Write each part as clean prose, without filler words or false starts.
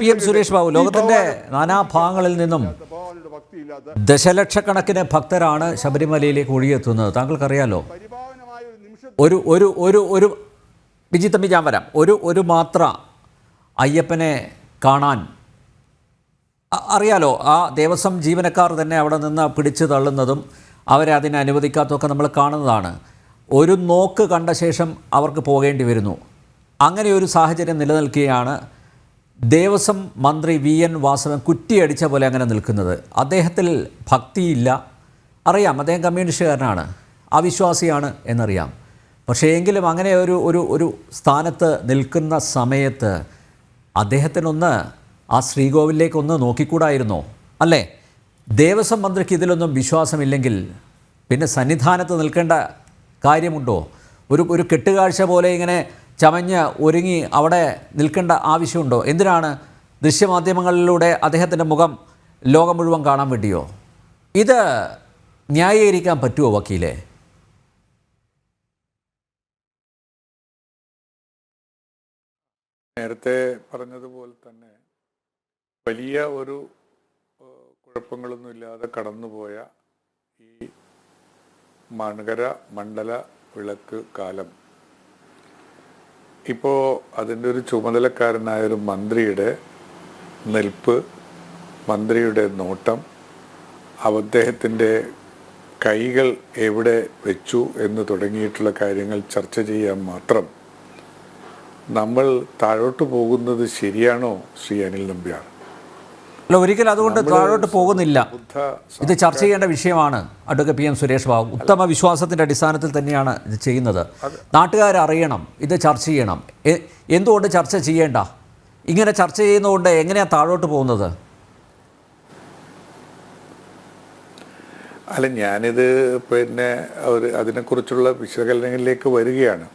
PM Suresh Babu, ലോകത്തിൻ്റെ നാനാഭാഗങ്ങളിൽ നിന്നും ദശലക്ഷക്കണക്കിന് ഭക്തരാണ് ശബരിമലയിലേക്ക് ഒഴുകിയെത്തുന്നത്. താങ്കൾക്കറിയാലോ, ഒരു ബിജി തമ്പി ഞാൻ വരാം, ഒരു മാത്ര അയ്യപ്പനെ കാണാൻ അറിയാലോ. ആ ദേവസ്വം ജീവനക്കാർ തന്നെ അവിടെ നിന്ന് പിടിച്ചു തള്ളുന്നതും അവരെ അതിനെ അനുവദിക്കാത്തതൊക്കെ നമ്മൾ കാണുന്നതാണ്. ഒരു നോക്ക് കണ്ട ശേഷം അവർക്ക് പോകേണ്ടി വരുന്നു. അങ്ങനെ ഒരു സാഹചര്യം നിലനിൽക്കുകയാണ് ദേവസ്വം മന്ത്രി VN വാസവൻ കുറ്റിയടിച്ച പോലെ അങ്ങനെ നിൽക്കുന്നത്. അദ്ദേഹത്തിൽ ഭക്തിയില്ല, അറിയാം, അദ്ദേഹം കമ്മ്യൂണിസ്റ്റുകാരനാണ്, അവിശ്വാസിയാണ് എന്നറിയാം. പക്ഷേ എങ്കിലും അങ്ങനെ ഒരു സ്ഥാനത്ത് നിൽക്കുന്ന സമയത്ത് അദ്ദേഹത്തിനൊന്ന് ആ ശ്രീകോവിലേക്കൊന്ന് നോക്കിക്കൂടായിരുന്നോ? അല്ലേ? ദേവസ്വം മന്ത്രിക്ക് ഇതിലൊന്നും വിശ്വാസമില്ലെങ്കിൽ പിന്നെ സന്നിധാനത്ത് നിൽക്കേണ്ട കാര്യമുണ്ടോ? ഒരു കെട്ടുകാഴ്ച പോലെ ഇങ്ങനെ ചമഞ്ഞ് ഒരുങ്ങി അവിടെ നിൽക്കേണ്ട ആവശ്യമുണ്ടോ? എന്തിനാണ് ദൃശ്യമാധ്യമങ്ങളിലൂടെ അദ്ദേഹത്തിൻ്റെ മുഖം ലോകം മുഴുവൻ കാണാൻ വേണ്ടിയോ? ഇത് ന്യായീകരിക്കാൻ പറ്റുമോ വക്കീലെ? നേരത്തെ പറഞ്ഞതുപോലെ തന്നെ വലിയ ഒരു കുഴപ്പങ്ങളൊന്നുമില്ലാതെ കടന്നുപോയ ഈ മകര മണ്ഡല വിളക്ക് കാലം ഇപ്പോൾ അതിൻ്റെ ഒരു ചുമതലക്കാരനായൊരു മന്ത്രിയുടെ നിൽപ്പ്, മന്ത്രിയുടെ നോട്ടം, അദ്ദേഹത്തിൻ്റെ കൈകൾ എവിടെ വെച്ചു എന്ന് തുടങ്ങിയിട്ടുള്ള കാര്യങ്ങൾ ചർച്ച ചെയ്യാൻ മാത്രം നമ്മൾ താഴോട്ട് പോകുന്നത് ശരിയാണോ ശ്രീ അനിൽ നമ്പ്യാർ? അല്ല, ഒരിക്കലും അതുകൊണ്ട് താഴോട്ട് പോകുന്നില്ല. ഇത് ചർച്ച ചെയ്യേണ്ട വിഷയമാണ്. അഡ്വക്കേറ്റ് PM സുരേഷ് ബാബു ഉത്തമ വിശ്വാസത്തിൻ്റെ അടിസ്ഥാനത്തിൽ തന്നെയാണ് ഇത് ചെയ്യുന്നത്. നാട്ടുകാരറിയണം, ഇത് ചർച്ച ചെയ്യണം. എന്തുകൊണ്ട് ചർച്ച ചെയ്യേണ്ട? ഇങ്ങനെ ചർച്ച ചെയ്യുന്നതുകൊണ്ട് എങ്ങനെയാണ് താഴോട്ട് പോകുന്നത്? അല്ല, ഞാനിത് അതിനെക്കുറിച്ചുള്ള വിശകലനങ്ങളിലേക്ക് വരികയാണ്.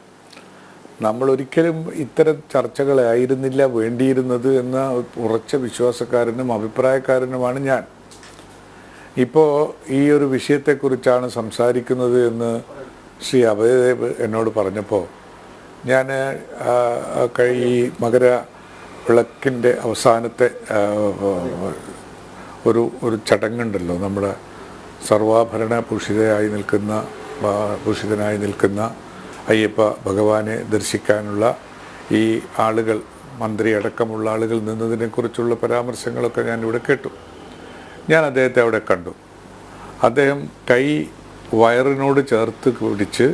നമ്മൾ ഒരിക്കലും ഇത്തരം ചർച്ചകളായിരുന്നില്ല വേണ്ടിയിരുന്നത് എന്ന ഉറച്ച വിശ്വാസക്കാരനും അഭിപ്രായക്കാരനുമാണ് ഞാൻ. ഇപ്പോൾ ഈ ഒരു വിഷയത്തെക്കുറിച്ചാണ് സംസാരിക്കുന്നത് എന്ന് ശ്രീ അഭയദേവ് എന്നോട് പറഞ്ഞപ്പോൾ ഞാൻ ഈ മകര വിളക്കിൻ്റെ അവസാനത്തെ ഒരു ചടങ്ങുണ്ടല്ലോ, നമ്മുടെ സർവാഭരണ ഭൂഷിതനായി നിൽക്കുന്ന അയ്യപ്പ ഭഗവാനെ ദർശിക്കാനുള്ള ഈ ആളുകൾ, മന്ത്രി അടക്കമുള്ള ആളുകൾ നിന്നതിനെക്കുറിച്ചുള്ള പരാമർശങ്ങളൊക്കെ ഞാനിവിടെ കേട്ടു. ഞാൻ അദ്ദേഹത്തെ അവിടെ കണ്ടു. അദ്ദേഹം കൈ വയറിനോട് ചേർത്ത് പിടിച്ച്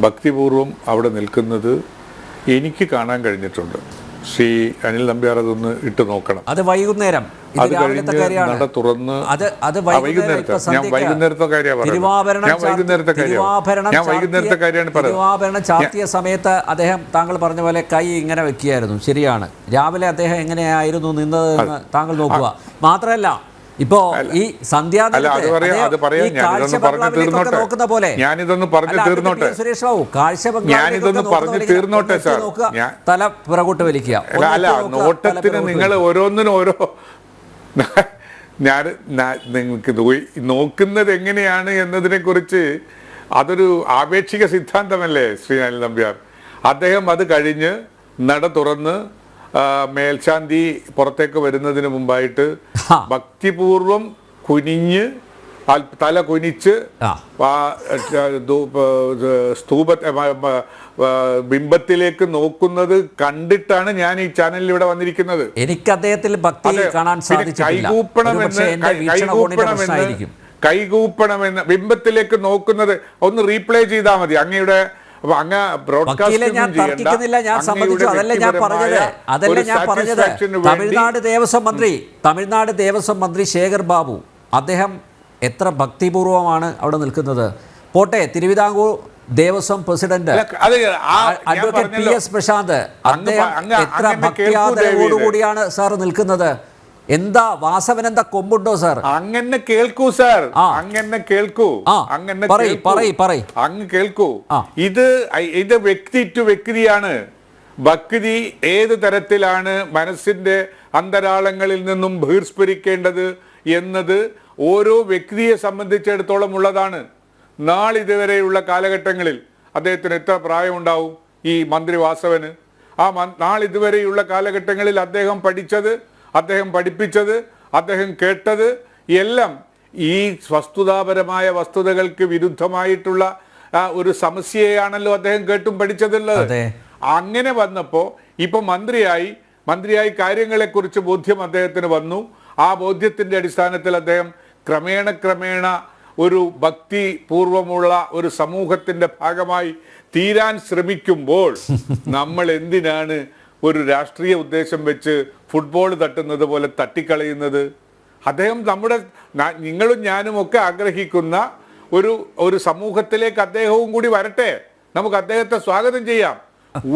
ഭക്തിപൂർവം അവിടെ നിൽക്കുന്നത് എനിക്ക് കാണാൻ കഴിഞ്ഞിട്ടുണ്ട്. ശ്രീ അനിൽ നമ്പ്യാർ അതൊന്ന് ഇട്ട് നോക്കണം. അത് വൈകുന്നേരം, അത് കഴിഞ്ഞ് നട തുറന്ന് തിരുവാഭരണം ചാർത്തിയ സമയത്ത് അദ്ദേഹം താങ്കൾ പറഞ്ഞ പോലെ കൈ ഇങ്ങനെ വെക്കുകയായിരുന്നു. ശരിയാണ്. രാവിലെ അദ്ദേഹം എങ്ങനെയായിരുന്നു നിന്നതെന്ന് താങ്കൾ നോക്കുക. മാത്രമല്ല, ഇപ്പോ ഈ നോക്കുന്ന പോലെ സുരേഷ് ബാബു തല പിറകോട്ട് വലിക്കുക. നോട്ടത്തിന് നിങ്ങൾ ഓരോന്നിനും ഓരോ നിങ്ങൾക്ക് നോക്കുന്നത് എങ്ങനെയാണ് എന്നതിനെ കുറിച്ച് അതൊരു ആപേക്ഷിക സിദ്ധാന്തമല്ലേ ശ്രീ അനിൽ നമ്പ്യാർ? അദ്ദേഹം അത് കഴിഞ്ഞ് നട തുറന്ന് മേൽശാന്തി പുറത്തേക്ക് വരുന്നതിന് മുമ്പായിട്ട് ഭക്തിപൂർവം കുനിഞ്ഞ് തല കുനിച്ച് ബിംബത്തിലേക്ക് നോക്കുന്നത് കണ്ടുകൊണ്ടാണ് ഞാൻ ഈ ചാനലിൽ ഇവിടെ വന്നിരിക്കുന്നത്. എനിക്ക് അദ്ദേഹത്തിൽ ഭക്തി കാണാൻ സാധിച്ചിട്ടില്ല. കൈകൂപ്പണമെന്ന് ബിംബത്തിലേക്ക് നോക്കുന്നത് ഒന്ന് റീപ്ലേ ചെയ്താൽ മതി. അങ്ങയുടെ തമിഴ്നാട് ദേവസ്വം മന്ത്രി ശേഖർ ബാബു, അദ്ദേഹം എത്ര ഭക്തിപൂർവമാണ് അവിടെ നിൽക്കുന്നത്. പോട്ടെ, Thiruvithamkoor Devaswom president advocate PS Prasanth, അദ്ദേഹം എത്ര ഭക്തിയാദരവോടുകൂടിയാണ് സാർ നിൽക്കുന്നത്. എന്താ വാസവൻ, എന്താ കൊമ്പുണ്ടോ സാർ? അങ്ങനെ കേൾക്കൂ സാർ, അങ്ങനെ കേൾക്കൂ, അങ്ങ് കേൾക്കൂ. ഇത് വ്യക്തി ടു വ്യക്തിയാണ്. ഭക്തി ഏത് തരത്തിലാണ് മനസ്സിന്റെ അന്തരാളങ്ങളിൽ നിന്നും ബഹിർസ്ഫുരിക്കേണ്ടത് എന്നത് ഓരോ വ്യക്തിയെ സംബന്ധിച്ചിടത്തോളം ഉള്ളതാണ്. നാളിതുവരെയുള്ള കാലഘട്ടങ്ങളിൽ അദ്ദേഹത്തിന് എത്ര പ്രായമുണ്ടാവും ഈ മന്ത്രി വാസവന്? നാളിതുവരെയുള്ള കാലഘട്ടങ്ങളിൽ അദ്ദേഹം പഠിച്ചത്, അദ്ദേഹം പഠിപ്പിച്ചത്, അദ്ദേഹം കേട്ടത് എല്ലാം ഈ വസ്തുതകൾക്ക് വിരുദ്ധമായിട്ടുള്ള ഒരു സമസ്യയാണല്ലോ അദ്ദേഹം കേട്ടും പഠിച്ചതുള്ളത്. അങ്ങനെ വന്നപ്പോൾ ഇപ്പൊ മന്ത്രിയായി കാര്യങ്ങളെക്കുറിച്ച് ബോധ്യം അദ്ദേഹത്തിന് വന്നു. ആ ബോധ്യത്തിന്റെ അടിസ്ഥാനത്തിൽ അദ്ദേഹം ക്രമേണ ഒരു ഭക്തി പൂർവമുള്ള ഒരു സമൂഹത്തിന്റെ ഭാഗമായി തീരാൻ ശ്രമിക്കുമ്പോൾ നമ്മൾ എന്തിനാണ് ഒരു രാഷ്ട്രീയ ഉദ്ദേശം വെച്ച് ഫുട്ബോൾ തട്ടുന്നത് പോലെ തട്ടിക്കളയുന്നത്? അദ്ദേഹം നിങ്ങളും ഞാനും ഒക്കെ ആഗ്രഹിക്കുന്ന ഒരു സമൂഹത്തിലേക്ക് അദ്ദേഹവും കൂടി വരട്ടെ. നമുക്ക് അദ്ദേഹത്തെ സ്വാഗതം ചെയ്യാം.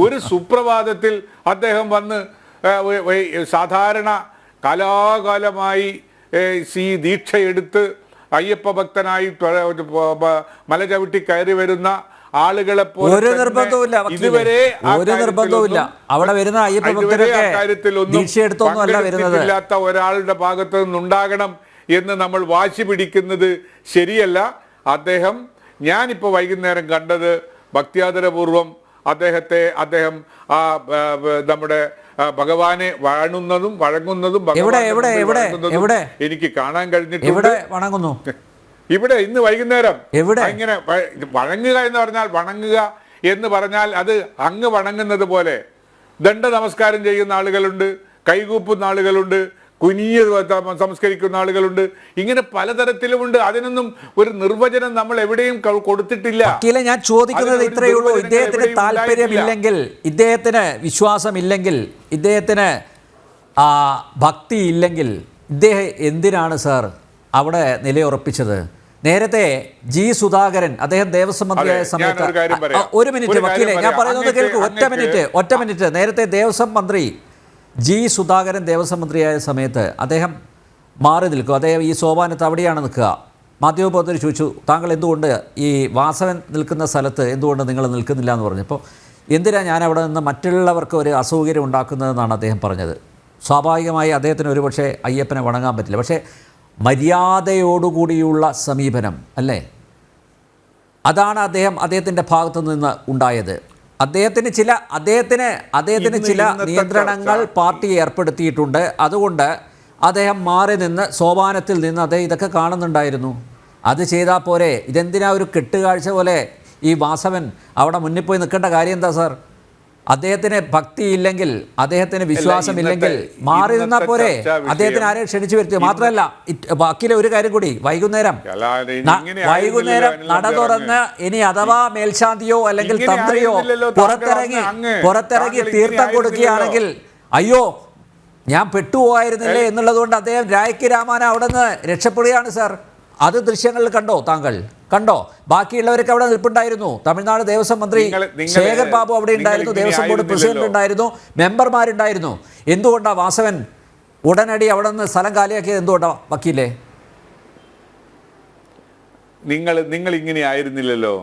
ഒരു സുപ്രഭാതത്തിൽ അദ്ദേഹം വന്ന് സാധാരണ കാലാകാലമായി ദീക്ഷയെടുത്ത് അയ്യപ്പ ഭക്തനായി മല ചവിട്ടി കയറി വരുന്ന ആളുകളെ പോലെ ഇതുവരെ അവിടെ വരുന്ന ഇല്ലാത്ത ഒരാളുടെ ഭാഗത്ത് നിന്നുണ്ടാകണം എന്ന് നമ്മൾ വാശി പിടിക്കുന്നത് ശരിയല്ല. ഞാനിപ്പോ വൈകുന്നേരം കണ്ടത് ഭക്തിയാദരപൂർവം അദ്ദേഹം നമ്മുടെ ഭഗവാനെ വഴങ്ങുന്നതും എനിക്ക് കാണാൻ കഴിഞ്ഞിട്ടുണ്ട്. ഇവിടെ ഇന്ന് വൈകുന്നേരം ഇങ്ങനെ വണങ്ങുക എന്ന് പറഞ്ഞാൽ അത് അങ്ങ് വണങ്ങുന്നത് പോലെ ദണ്ഡ നമസ്കാരം ചെയ്യുന്ന ആളുകളുണ്ട്, കൈകൂപ്പുന്ന ആളുകളുണ്ട്, കുനിയ സംസ്കരിക്കുന്ന ആളുകളുണ്ട്. ഇങ്ങനെ പലതരത്തിലുമുണ്ട്. അതിനൊന്നും ഒരു നിർവചനം നമ്മൾ എവിടെയും കൊടുത്തിട്ടില്ല. ഞാൻ ചോദിക്കുന്നത് ഇത്രയേ ഉള്ളൂ. ഇദ്ദേഹത്തിന് താല്പര്യമില്ലെങ്കിൽ, ഇദ്ദേഹത്തിന് വിശ്വാസമില്ലെങ്കിൽ, ഇദ്ദേഹത്തിന് ഭക്തി ഇല്ലെങ്കിൽ ഇദ്ദേഹം എന്തിനാണ് സാർ അവിടെ നിലയുറപ്പിച്ചത്? നേരത്തെ ജി സുധാകരൻ അദ്ദേഹം ദേവസ്വം മന്ത്രിയായ സമയത്ത് ഒരു മിനിറ്റ് വക്കീലെ, ഞാൻ പറയുന്നത് കേൾക്കൂ. ഒറ്റ മിനിറ്റ്. നേരത്തെ ദേവസ്വം മന്ത്രി ജി സുധാകരൻ ദേവസ്വം മന്ത്രിയായ സമയത്ത് അദ്ദേഹം മാറി നിൽക്കും. അദ്ദേഹം ഈ സോപാനത്ത് അവിടെയാണ് നിൽക്കുക. മാധ്യമപ്രവർത്തകർ ചോദിച്ചു, താങ്കൾ എന്തുകൊണ്ട് ഈ വാസവൻ നിൽക്കുന്ന സ്ഥലത്ത് എന്തുകൊണ്ട് നിങ്ങൾ നിൽക്കുന്നില്ല എന്ന് പറഞ്ഞപ്പോൾ, എന്തിനാണ് ഞാൻ അവിടെ നിന്ന് മറ്റുള്ളവർക്ക് ഒരു അസൗകര്യം ഉണ്ടാക്കുന്നതെന്നാണ് അദ്ദേഹം പറഞ്ഞത്. സ്വാഭാവികമായി അദ്ദേഹത്തിന് ഒരുപക്ഷെ അയ്യപ്പനെ വണങ്ങാൻ പറ്റില്ല, പക്ഷേ മര്യാദയോടുകൂടിയുള്ള സമീപനം അല്ലേ, അതാണ് അദ്ദേഹത്തിൻ്റെ ഭാഗത്തു നിന്ന് ഉണ്ടായത്. അദ്ദേഹത്തിന് ചില നിയന്ത്രണങ്ങൾ പാർട്ടി ഏർപ്പെടുത്തിയിട്ടുണ്ട്. അതുകൊണ്ട് അദ്ദേഹം മാറി നിന്ന് സോപാനത്തിൽ നിന്ന് അദ്ദേഹം ഇതൊക്കെ കാണുന്നുണ്ടായിരുന്നു. അത് ചെയ്താൽ പോരെ? ഇതെന്തിനാ ഒരു കെട്ടുകാഴ്ച പോലെ ഈ വാസവൻ അവിടെ മുന്നിൽ പോയി നിൽക്കേണ്ട കാര്യം എന്താ സാർ? അദ്ദേഹത്തിന് ഭക്തി ഇല്ലെങ്കിൽ, അദ്ദേഹത്തിന് വിശ്വാസമില്ലെങ്കിൽ മാറി നിന്നാൽ പോരെ? അദ്ദേഹത്തിന് ആരെയും ക്ഷണിച്ചു വരുത്തിയോ? മാത്രമല്ല ബാക്കിയിലെ ഒരു കാര്യം കൂടി, വൈകുന്നേരം നട തുറന്ന് ഇനി അഥവാ മേൽശാന്തിയോ അല്ലെങ്കിൽ തന്ത്രിയോ പുറത്തിറങ്ങി തീർത്ഥം കൊടുക്കുകയാണെങ്കിൽ അയ്യോ ഞാൻ പെട്ടുപോകായിരുന്നില്ലേ എന്നുള്ളത് കൊണ്ട് അദ്ദേഹം രായ്ക്ക് രാമാന അവിടെ നിന്ന് രക്ഷപ്പെടുകയാണ് സാർ. അത് ദൃശ്യങ്ങളിൽ താങ്കൾ കണ്ടോ? ബാക്കിയുള്ളവരൊക്കെ അവിടെ നിൽപ്പുണ്ടായിരുന്നു. തമിഴ്നാട് ദേവസ്വം മന്ത്രി ശേഖർ ബാബു അവിടെ ഉണ്ടായിരുന്നു, ദേവസ്വം ബോർഡ് പ്രസിഡന്റ് ഉണ്ടായിരുന്നു, മെമ്പർമാരുണ്ടായിരുന്നു. എന്തുകൊണ്ടാണ് വാസവൻ ഉടനടി അവിടെ നിന്ന് സ്ഥലം കാലിയാക്കിയത്? എന്തുകൊണ്ടാണ് വക്കീലേ? നിങ്ങൾ ഇങ്ങനെ ആയിരുന്നില്ലല്ലോ.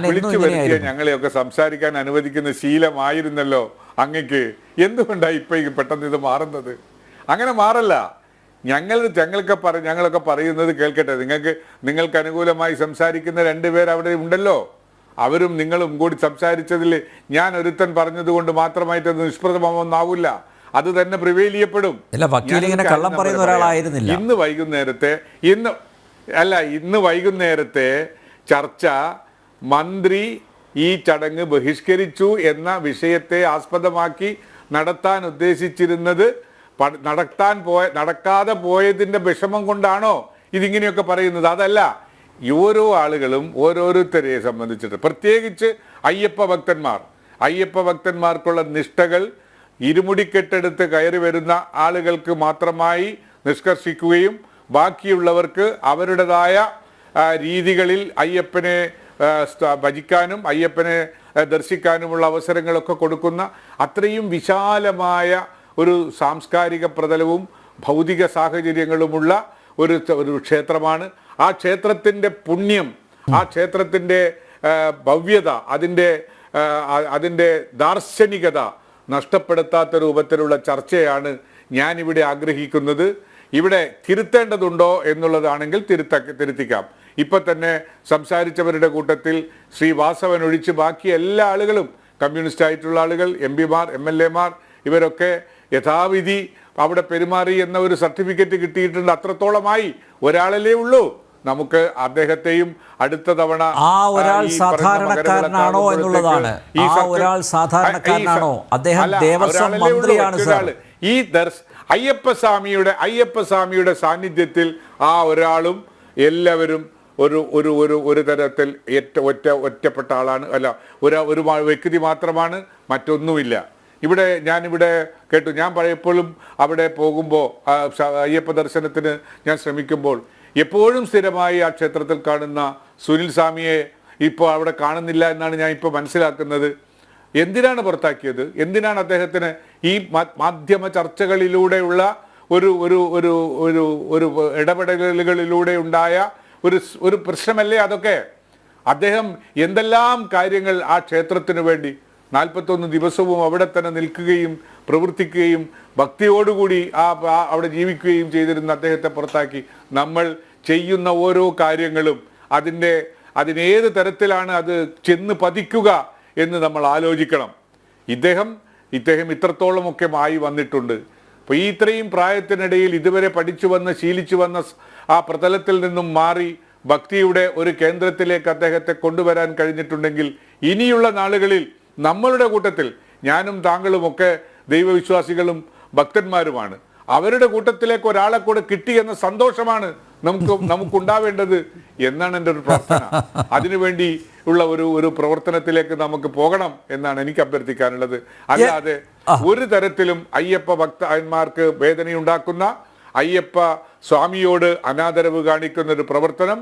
വിളിച്ചു വരുത്തിയ ഞങ്ങളെയൊക്കെ സംസാരിക്കാൻ അനുവദിക്കുന്ന ശീലമായിരുന്നല്ലോ അങ്ങക്ക്. എന്തുകൊണ്ടാണ് ഇപ്പൊ പെട്ടെന്ന് ഇത് മാറുന്നത്? അങ്ങനെ മാറല്ല. ഞങ്ങളൊക്കെ പറയുന്നത് കേൾക്കട്ടെ. നിങ്ങൾക്ക് അനുകൂലമായി സംസാരിക്കുന്ന രണ്ടുപേർ അവിടെ ഉണ്ടല്ലോ. അവരും നിങ്ങളും കൂടി സംസാരിച്ചതിൽ ഞാൻ ഒരുത്തൻ പറഞ്ഞതുകൊണ്ട് മാത്രമായിട്ട് അത് നിഷ്പ്രഭമാവുന്നാവില്ല. അത് തന്നെ പ്രിവെയിൽ ചെയ്യപ്പെടും. ഇന്ന് വൈകുന്നേരത്തെ ചർച്ച മന്ത്രി ഈ ചടങ്ങ് ബഹിഷ്കരിച്ചു എന്ന വിഷയത്തെ ആസ്പദമാക്കി നടത്താൻ ഉദ്ദേശിച്ചിരുന്നത് നടക്കാതെ പോയതിന്റെ വിഷമം കൊണ്ടാണോ ഇതിങ്ങനെയൊക്കെ പറയുന്നത്? അതല്ല. ഓരോ ആളുകളും ഓരോരുത്തരെ സംബന്ധിച്ചിട്ട്, പ്രത്യേകിച്ച് അയ്യപ്പ ഭക്തന്മാർക്കുള്ള നിഷ്ഠകൾ ഇരുമുടിക്കെട്ടെടുത്ത് കയറി വരുന്ന ആളുകൾക്ക് മാത്രമായി നിഷ്കർഷിക്കുകയും ബാക്കിയുള്ളവർക്ക് അവരുടേതായ രീതികളിൽ അയ്യപ്പനെ ഭജിക്കാനും അയ്യപ്പനെ ദർശിക്കാനുമുള്ള അവസരങ്ങളൊക്കെ കൊടുക്കുന്ന അത്രയും വിശാലമായ ഒരു സാംസ്കാരിക പ്രതലവും ഭൗതിക സാഹചര്യങ്ങളുമുള്ള ഒരു ക്ഷേത്രമാണ്. ആ ക്ഷേത്രത്തിൻ്റെ പുണ്യം, ആ ക്ഷേത്രത്തിൻ്റെ ഭവ്യത, അതിൻ്റെ ദാർശനികത നഷ്ടപ്പെടുത്താത്ത രൂപത്തിലുള്ള ചർച്ചയാണ് ഞാനിവിടെ ആഗ്രഹിക്കുന്നത്. ഇവിടെ തിരുത്തേണ്ടതുണ്ടോ എന്നുള്ളതാണെങ്കിൽ തിരുത്തിക്കാം. ഇപ്പം തന്നെ സംസാരിച്ചവരുടെ കൂട്ടത്തിൽ ശ്രീ വാസവൻ ഒഴിച്ച് ബാക്കി എല്ലാ ആളുകളും കമ്മ്യൂണിസ്റ്റ് ആയിട്ടുള്ള ആളുകൾ, MP-മാർ, MLA-മാർ ഇവരൊക്കെ യഥാവിധി അവിടെ പെരുമാറി എന്ന ഒരു സർട്ടിഫിക്കറ്റ് കിട്ടിയിട്ടുണ്ട്. അത്രത്തോളമായി ഒരാളല്ലേ ഉള്ളൂ. നമുക്ക് അദ്ദേഹത്തെയും അടുത്ത തവണ ആ ഒരാൾ സാധാരണക്കാരനാണോ എന്നുള്ളതാണ്. ആ ഒരാൾ സാധാരണക്കാരനാണോ? അദ്ദേഹം ദേവസ്വം മന്ത്രിയാണ് സർ. ഈ അയ്യപ്പസ്വാമിയുടെ സാന്നിധ്യത്തിൽ ആ ഒരാളും എല്ലാവരും ഒരു തരത്തിൽ ഒറ്റപ്പെട്ട ആളാണ്. അല്ല, ഒരു വ്യക്തി മാത്രമാണ്, മറ്റൊന്നുമില്ല. ഞാനിവിടെ കേട്ടു. ഞാൻ പലപ്പോഴും അവിടെ പോകുമ്പോൾ അയ്യപ്പ ദർശനത്തിന് ഞാൻ ശ്രമിക്കുമ്പോൾ എപ്പോഴും സ്ഥിരമായി ആ ക്ഷേത്രത്തിൽ കാണുന്ന സുനിൽ സ്വാമിയെ ഇപ്പോൾ അവിടെ കാണുന്നില്ല എന്നാണ് ഞാൻ ഇപ്പോൾ മനസ്സിലാക്കുന്നത്. എന്തിനാണ് പുറത്താക്കിയത്? എന്തിനാണ് അദ്ദേഹത്തിന് ഈ മാധ്യമ ചർച്ചകളിലൂടെയുള്ള ഒരു ഒരു ഒരു ഒരു ഒരു ഇടപെടലുകളിലൂടെ ഉണ്ടായ ഒരു പ്രശ്നമല്ലേ അതൊക്കെ? അദ്ദേഹം എന്തെല്ലാം കാര്യങ്ങൾ ആ ക്ഷേത്രത്തിനു വേണ്ടി 41 ദിവസവും അവിടെ തന്നെ നിൽക്കുകയും പ്രവർത്തിക്കുകയും ഭക്തിയോടുകൂടി അവിടെ ജീവിക്കുകയും ചെയ്തിരുന്ന അദ്ദേഹത്തെ പുറത്താക്കി. നമ്മൾ ചെയ്യുന്ന ഓരോ കാര്യങ്ങളും അതിനേത് തരത്തിലാണ് അത് ചെന്ന് പതിക്കുക എന്ന് നമ്മൾ ആലോചിക്കണം. ഇദ്ദേഹം ഇത്രത്തോളമൊക്കെ ആയി വന്നിട്ടുണ്ട്. അപ്പോൾ ഈ ഇത്രയും പ്രായത്തിനിടയിൽ ഇതുവരെ പഠിച്ചു വന്ന് ശീലിച്ചു വന്ന ആ പ്രതലത്തിൽ നിന്നും മാറി ഭക്തിയുടെ ഒരു കേന്ദ്രത്തിലേക്ക് അദ്ദേഹത്തെ കൊണ്ടുവരാൻ കഴിഞ്ഞിട്ടുണ്ടെങ്കിൽ ഇനിയുള്ള നാളുകളിൽ നമ്മളുടെ കൂട്ടത്തിൽ ഞാനും താങ്കളുമൊക്കെ ദൈവവിശ്വാസികളും ഭക്തന്മാരുമാണ്. അവരുടെ കൂട്ടത്തിലേക്ക് ഒരാളെ കൂടെ കിട്ടി എന്ന സന്തോഷമാണ് നമുക്കുണ്ടാവേണ്ടത് എന്നാണ് എൻ്റെ ഒരു പ്രാർത്ഥന. അതിനുവേണ്ടി ഉള്ള ഒരു പ്രവർത്തനത്തിലേക്ക് നമുക്ക് പോകണം എന്നാണ് എനിക്ക് അഭ്യർത്ഥിക്കാനുള്ളത്. അല്ലാതെ ഒരു തരത്തിലും അയ്യപ്പ ഭക്തന്മാർക്ക് വേദനയുണ്ടാക്കുന്ന, അയ്യപ്പ സ്വാമിയോട് അനാദരവ് കാണിക്കുന്ന ഒരു പ്രവർത്തനം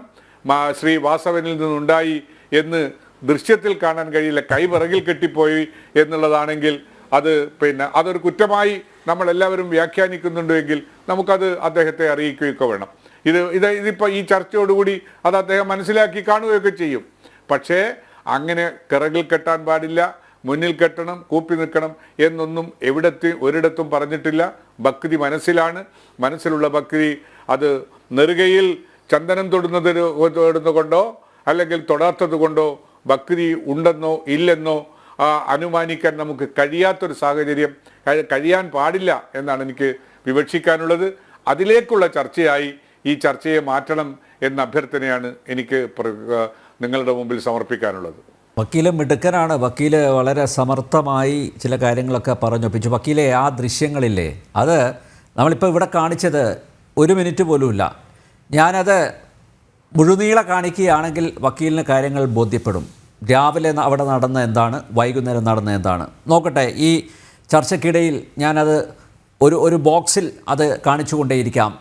ശ്രീ വാസവനിൽ നിന്നുണ്ടായി എന്ന് ദൃശ്യത്തിൽ കാണാൻ കഴിയില്ല. കൈവിറകിൽ കെട്ടിപ്പോയി എന്നുള്ളതാണെങ്കിൽ അതൊരു കുറ്റമായി നമ്മളെല്ലാവരും വ്യാഖ്യാനിക്കുന്നുണ്ടെങ്കിൽ നമുക്കത് അദ്ദേഹത്തെ അറിയിക്കുകയൊക്കെ വേണം. ഇതിപ്പോൾ ഈ ചർച്ചയോടുകൂടി അത് അദ്ദേഹം മനസ്സിലാക്കി കാണുകയൊക്കെ ചെയ്യും. പക്ഷേ അങ്ങനെ കിറകിൽ കെട്ടാൻ പാടില്ല, മുന്നിൽ കെട്ടണം, കൂപ്പി നിൽക്കണം എന്നൊന്നും ഒരിടത്തും പറഞ്ഞിട്ടില്ല. ഭക്തി മനസ്സിലുള്ള ഭക്തി അത് നെറുകയിൽ ചന്ദനം തൊടുന്നതുകൊണ്ടോ അല്ലെങ്കിൽ തൊടാത്തത് കൊണ്ടോ ഭക്തി ഉണ്ടെന്നോ ഇല്ലെന്നോ അനുമാനിക്കാൻ നമുക്ക് കഴിയാത്തൊരു സാഹചര്യം കഴിയാൻ പാടില്ല എന്നാണ് എനിക്ക് വിവക്ഷിക്കാനുള്ളത്. അതിലേക്കുള്ള ചർച്ചയായി ഈ ചർച്ചയെ മാറ്റണം എന്ന അഭ്യർത്ഥനയാണ് എനിക്ക് നിങ്ങളുടെ മുമ്പിൽ സമർപ്പിക്കാനുള്ളത്. വക്കീല് മിടുക്കനാണ്. വക്കീല് വളരെ സമർത്ഥമായി ചില കാര്യങ്ങളൊക്കെ പറഞ്ഞൊപ്പിച്ചു. വക്കീലെ, ആ ദൃശ്യങ്ങളില്ലേ, അത് നമ്മളിപ്പോൾ ഇവിടെ കാണിച്ചത് 1 മിനിറ്റ് പോലുമില്ല. ഞാനത് മുഴുനീള കാണിക്കുകയാണെങ്കിൽ വക്കീലിന് കാര്യങ്ങൾ ബോധ്യപ്പെടും. രാവിലെ അവിടെ നടന്ന എന്താണ്, വൈകുന്നേരം നടന്ന എന്താണ്. നോക്കട്ടെ, ഈ ചർച്ചയ്ക്കിടയിൽ ഞാനത് ഒരു ബോക്സിൽ അത് കാണിച്ചുകൊണ്ടേയിരിക്കാം.